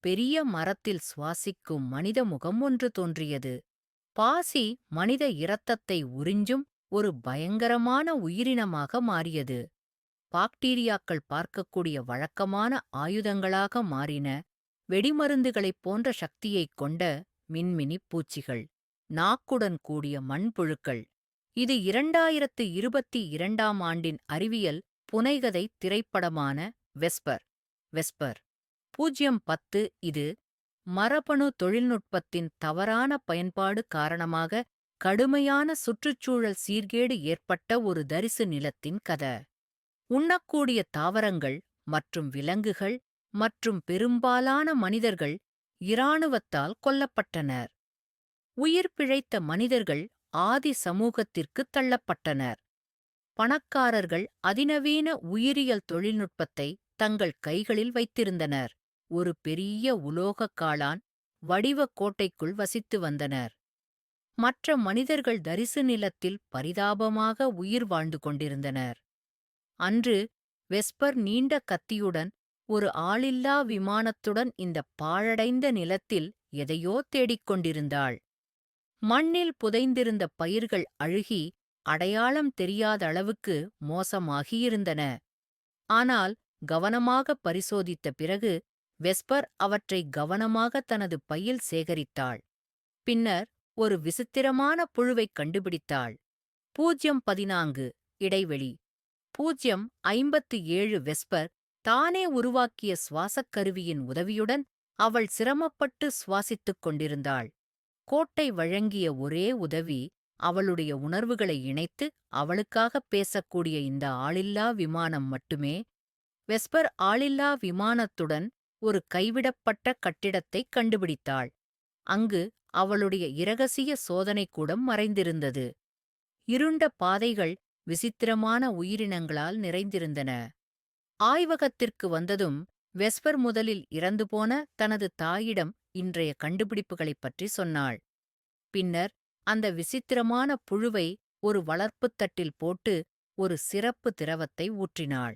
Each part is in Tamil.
பெரிய மரத்தில் சுவாசிக்கும் மனித முகம் ஒன்று தோன்றியது. பாசி மனித இரத்தத்தை உறிஞ்சும் ஒரு பயங்கரமான உயிரினமாக மாறியது. பாக்டீரியாக்கள் பார்க்கக்கூடிய வழக்கமான ஆயுதங்களாக மாறின. வெடிமருந்துகளைப் போன்ற சக்தியைக் கொண்ட மின்மினிப் பூச்சிகள், நாக்குடன் கூடிய மண்புழுக்கள். இது 2022ஆம் ஆண்டின் அறிவியல் புனைகதை திரைப்படமான வெஸ்பர். வெஸ்பர் 010. இது மரபணு தொழில்நுட்பத்தின் தவறான பயன்பாடு காரணமாக கடுமையான சுற்றுச்சூழல் சீர்கேடு ஏற்பட்ட ஒரு தரிசு நிலத்தின் கத. உண்ணக்கூடிய தாவரங்கள் மற்றும் விலங்குகள் மற்றும் பெரும்பாலான மனிதர்கள் இராணுவத்தால் கொல்லப்பட்டனர். உயிர் பிழைத்த மனிதர்கள் ஆதி சமூகத்திற்குத் தள்ளப்பட்டனர். பணக்காரர்கள் அதிநவீன உயிரியல் தொழில்நுட்பத்தை தங்கள் கைகளில் வைத்திருந்தனர். ஒரு பெரிய உலோகக் காளான் வடிவ கோட்டைக்குள் வசித்து வந்தனர். மற்ற மனிதர்கள் தரிசு நிலத்தில் பரிதாபமாக உயிர் வாழ்ந்து கொண்டிருந்தனர். அன்று வெஸ்பர் நீண்ட கத்தியுடன் ஒரு ஆளில்லா விமானத்துடன் இந்த பாழடைந்த நிலத்தில் எதையோ தேடிக் கொண்டிருந்தாள். மண்ணில் புதைந்திருந்த பயிர்கள் அழுகி அடையாளம் தெரியாத அளவுக்கு மோசமாகியிருந்தன. ஆனால் கவனமாக பரிசோதித்த பிறகு வெஸ்பர் அவற்றை கவனமாக தனது பையில் சேகரித்தாள். பின்னர் ஒரு விசித்திரமான புழுவைக் கண்டுபிடித்தாள். 014 இடைவெளி 057. வெஸ்பர் தானே உருவாக்கிய சுவாசக் கருவியின் உதவியுடன் அவள் சிரமப்பட்டு சுவாசித்துக் கொண்டிருந்தாள். கோட்டை வழங்கிய ஒரே உதவி அவளுடைய உணர்வுகளை இணைத்து அவளுக்காகப் பேசக்கூடிய இந்த ஆளில்லா விமானம் மட்டுமே. வெஸ்பர் ஆளில்லா விமானத்துடன் ஒரு கைவிடப்பட்ட கட்டிடத்தைக் கண்டுபிடித்தாள். அங்கு அவளுடைய இரகசிய சோதனைக்கூடம் மறைந்திருந்தது. இருண்ட பாதைகள் விசித்திரமான உயிரினங்களால் நிறைந்திருந்தன. ஆய்வகத்திற்கு வந்ததும் வெஸ்பர் முதலில் இறந்துபோன தனது தாயிடம் இன்றைய கண்டுபிடிப்புகளைப் பற்றி சொன்னாள். பின்னர் அந்த விசித்திரமான புழுவை ஒரு வளர்ப்புத் தட்டில் போட்டு ஒரு சிறப்பு திரவத்தை ஊற்றினாள்.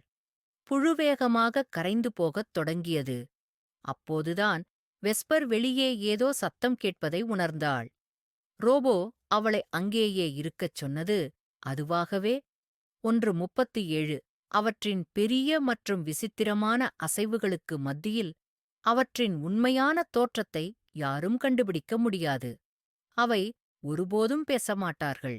புழு வேகமாக கரைந்து போகத் தொடங்கியது. அப்போதுதான் வெஸ்பர் வெளியே ஏதோ சத்தம் கேட்பதை உணர்ந்தாள். ரோபோ அவளை அங்கேயே இருக்கச் சொன்னது அதுவாகவே. 1:37. அவற்றின் பெரிய மற்றும் விசித்திரமான அசைவுகளுக்கு மத்தியில் அவற்றின் உண்மையான தோற்றத்தை யாரும் கண்டுபிடிக்க முடியாது. அவை ஒருபோதும் பேசமாட்டார்கள்.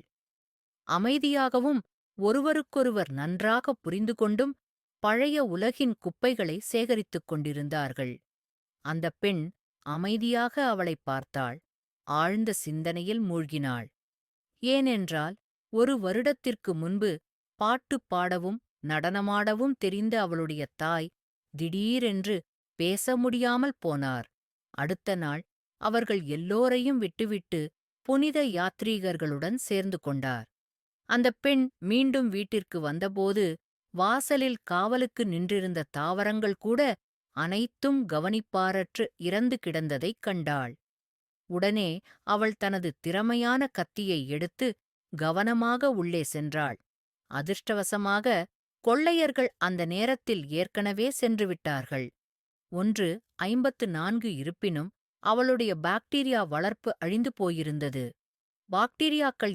அமைதியாகவும் ஒருவருக்கொருவர் நன்றாக புரிந்துகொண்டும் பழைய உலகின் குப்பைகளை சேகரித்துக் கொண்டிருந்தார்கள். அந்தப் பெண் அமைதியாக அவளைப் பார்த்தாள். ஆழ்ந்த சிந்தனையில் மூழ்கினாள். ஏனென்றால் 1 வருடத்திற்கு முன்பு பாட்டு பாடவும் நடனமாடவும் தெரிந்த அவளுடைய தாய் திடீரென்று பேச முடியாமல் போனார். அடுத்த நாள் அவர்கள் எல்லோரையும் விட்டுவிட்டு புனித யாத்ரீகர்களுடன் சேர்ந்து கொண்டார். அந்தப் பெண் மீண்டும் வீட்டிற்கு வந்தபோது வாசலில் காவலுக்கு நின்றிருந்த தாவரங்கள் கூட அனைத்தும் கவனிப்பாரற்று இறந்து கிடந்ததைக் கண்டாள். உடனே அவள் தனது திறமையான கத்தியை எடுத்து கவனமாக உள்ளே சென்றாள். அதிர்ஷ்டவசமாக கொள்ளையர்கள் அந்த நேரத்தில் ஏற்கனவே சென்றுவிட்டார்கள். 1:54 இருப்பினும் அவளுடைய பாக்டீரியா வளர்ப்பு அழிந்து போயிருந்தது. பாக்டீரியாக்கள்